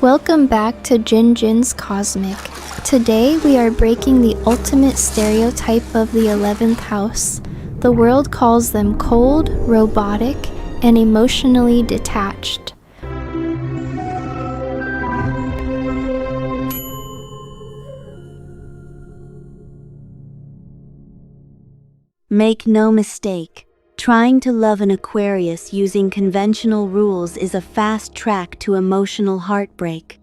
Welcome back to Jin's Cosmic. Today we are breaking the ultimate stereotype of the 11th house. The world calls them cold, robotic, and emotionally detached. Make no mistake, trying to love an Aquarius using conventional rules is a fast track to emotional heartbreak.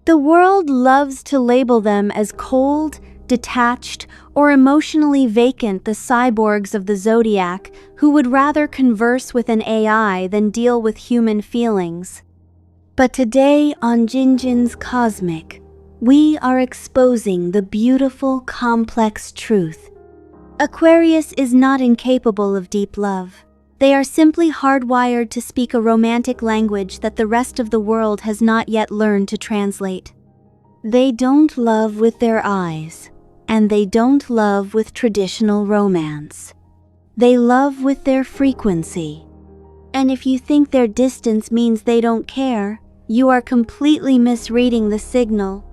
The world loves to label them as cold, detached, or emotionally vacant, the cyborgs of the Zodiac who would rather converse with an AI than deal with human feelings. But today on Jin's Cosmic, we are exposing the beautiful, complex truth. Aquarius is not incapable of deep love. They are simply hardwired to speak a romantic language that the rest of the world has not yet learned to translate. They don't love with their eyes, and they don't love with traditional romance. They love with their frequency. And if you think their distance means they don't care, you are completely misreading the signal.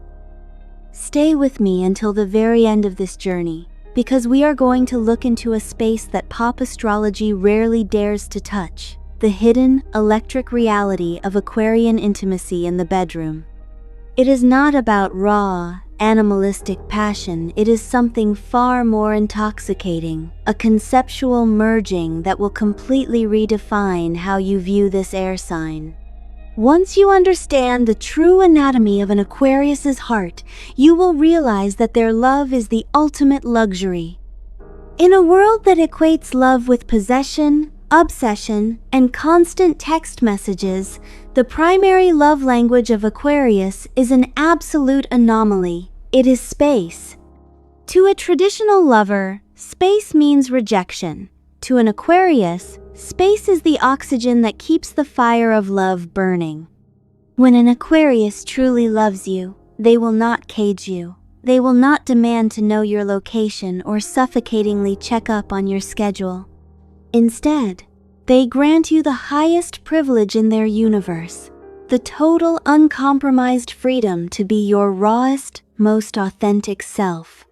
Stay with me until the very end of this journey, because we are going to look into a space that pop astrology rarely dares to touch, the hidden, electric reality of Aquarian intimacy in the bedroom. It is not about raw, animalistic passion, it is something far more intoxicating, a conceptual merging that will completely redefine how you view this air sign. Once you understand the true anatomy of an Aquarius's heart, you will realize that their love is the ultimate luxury. In a world that equates love with possession, obsession, and constant text messages, the primary love language of Aquarius is an absolute anomaly. It is space. To a traditional lover, space means rejection. To an Aquarius, space is the oxygen that keeps the fire of love burning. When an Aquarius truly loves you, they will not cage you. They will not demand to know your location or suffocatingly check up on your schedule. Instead, they grant you the highest privilege in their universe, the total uncompromised freedom to be your rawest, most authentic self.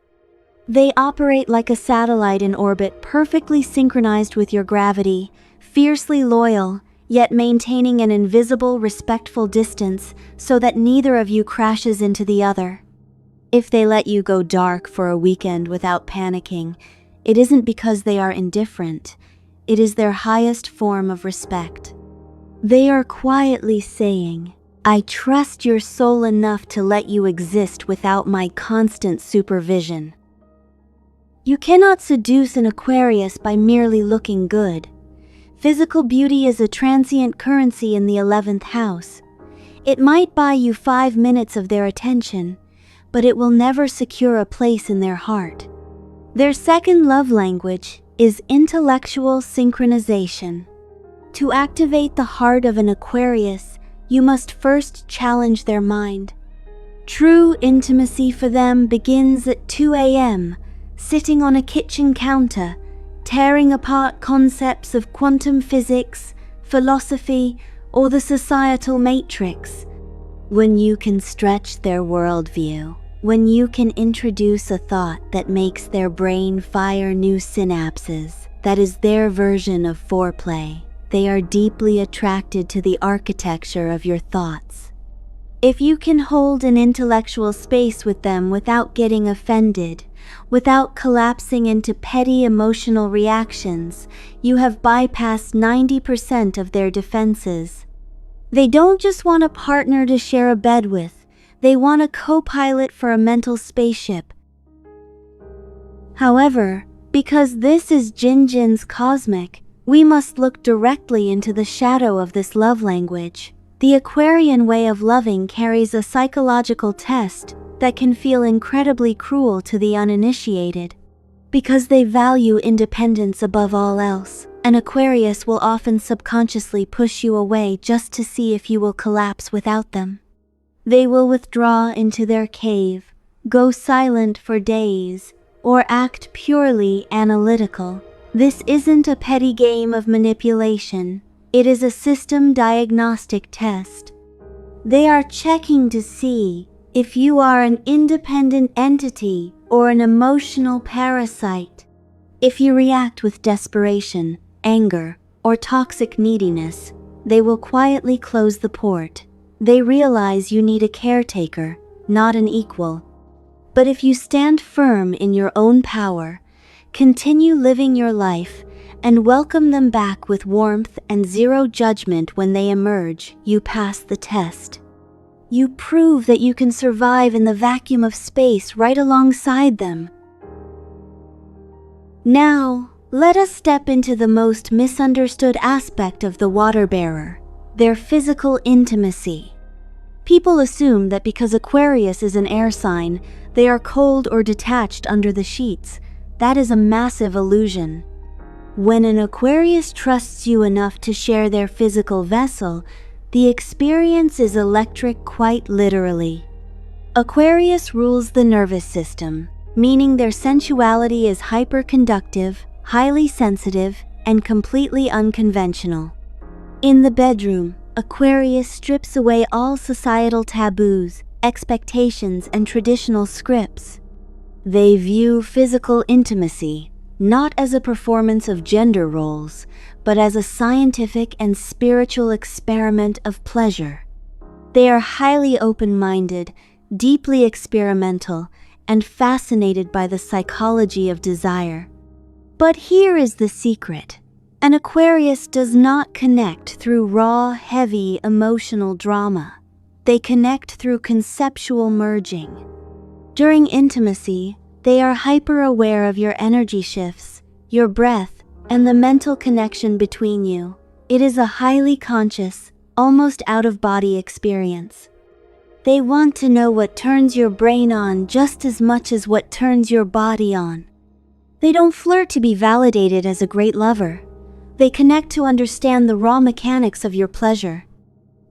They operate like a satellite in orbit, perfectly synchronized with your gravity, fiercely loyal, yet maintaining an invisible, respectful distance so that neither of you crashes into the other. If they let you go dark for a weekend without panicking, it isn't because they are indifferent. It is their highest form of respect. They are quietly saying, "I trust your soul enough to let you exist without my constant supervision." You cannot seduce an Aquarius by merely looking good. Physical beauty is a transient currency in the 11th house. It might buy you 5 minutes of their attention, but it will never secure a place in their heart. Their second love language is intellectual synchronization. To activate the heart of an Aquarius, you must first challenge their mind. True intimacy for them begins at 2 a.m., sitting on a kitchen counter, tearing apart concepts of quantum physics, philosophy, or the societal matrix. When you can stretch their worldview, when you can introduce a thought that makes their brain fire new synapses, that is their version of foreplay. They are deeply attracted to the architecture of your thoughts. If you can hold an intellectual space with them without getting offended, without collapsing into petty emotional reactions, you have bypassed 90% of their defenses. They don't just want a partner to share a bed with, they want a co-pilot for a mental spaceship. However, because this is Jin's Cosmic, we must look directly into the shadow of this love language. The Aquarian way of loving carries a psychological test that can feel incredibly cruel to the uninitiated. Because they value independence above all else, an Aquarius will often subconsciously push you away just to see if you will collapse without them. They will withdraw into their cave, go silent for days, or act purely analytical. This isn't a petty game of manipulation. It is a system diagnostic test. They are checking to see if you are an independent entity or an emotional parasite. If you react with desperation, anger, or toxic neediness, they will quietly close the port. They realize you need a caretaker, not an equal. But if you stand firm in your own power, continue living your life, and welcome them back with warmth and zero judgment when they emerge, you pass the test. You prove that you can survive in the vacuum of space right alongside them. Now, let us step into the most misunderstood aspect of the water bearer, their physical intimacy. People assume that because Aquarius is an air sign, they are cold or detached under the sheets. That is a massive illusion. When an Aquarius trusts you enough to share their physical vessel, the experience is electric quite literally. Aquarius rules the nervous system, meaning their sensuality is hyperconductive, highly sensitive, and completely unconventional. In the bedroom, Aquarius strips away all societal taboos, expectations, and traditional scripts. They view physical intimacy not as a performance of gender roles, but as a scientific and spiritual experiment of pleasure. They are highly open-minded, deeply experimental, and fascinated by the psychology of desire. But here is the secret. An Aquarius does not connect through raw, heavy, emotional drama. They connect through conceptual merging. During intimacy, they are hyper-aware of your energy shifts, your breath, and the mental connection between you. It is a highly conscious, almost out-of-body experience. They want to know what turns your brain on just as much as what turns your body on. They don't flirt to be validated as a great lover. They connect to understand the raw mechanics of your pleasure.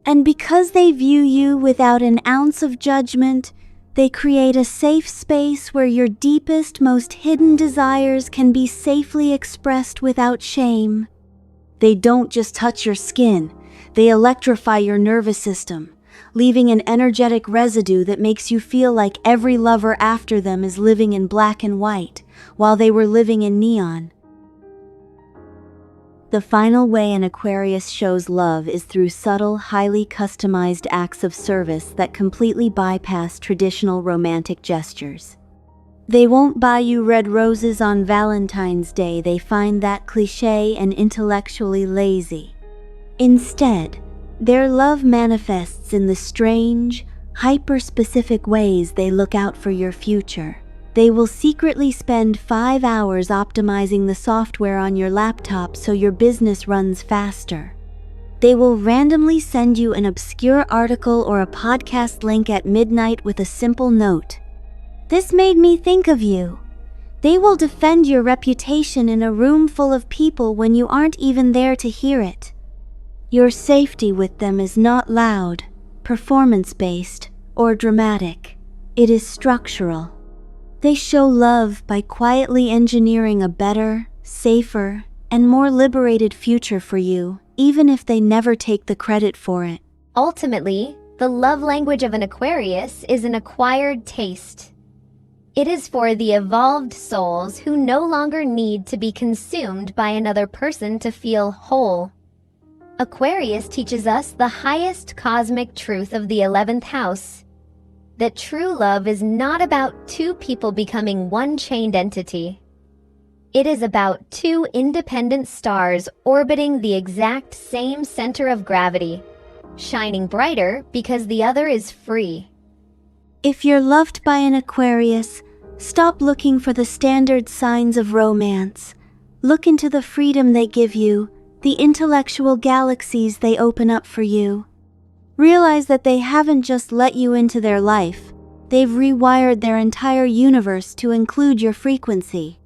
And because they view you without an ounce of judgment, they create a safe space where your deepest, most hidden desires can be safely expressed without shame. They don't just touch your skin, they electrify your nervous system, leaving an energetic residue that makes you feel like every lover after them is living in black and white, while they were living in neon. The final way an Aquarius shows love is through subtle, highly customized acts of service that completely bypass traditional romantic gestures. They won't buy you red roses on Valentine's Day. They find that cliché and intellectually lazy. Instead, their love manifests in the strange, hyper-specific ways they look out for your future. They will secretly spend 5 hours optimizing the software on your laptop so your business runs faster. They will randomly send you an obscure article or a podcast link at midnight with a simple note. "This made me think of you." They will defend your reputation in a room full of people when you aren't even there to hear it. Your safety with them is not loud, performance-based, or dramatic. It is structural. They show love by quietly engineering a better, safer, and more liberated future for you, even if they never take the credit for it. Ultimately, the love language of an Aquarius is an acquired taste. It is for the evolved souls who no longer need to be consumed by another person to feel whole. Aquarius teaches us the highest cosmic truth of the 11th house, that true love is not about two people becoming one chained entity. It is about two independent stars orbiting the exact same center of gravity, shining brighter because the other is free. If you're loved by an Aquarius, stop looking for the standard signs of romance. Look into the freedom they give you, the intellectual galaxies they open up for you. Realize that they haven't just let you into their life, they've rewired their entire universe to include your frequency.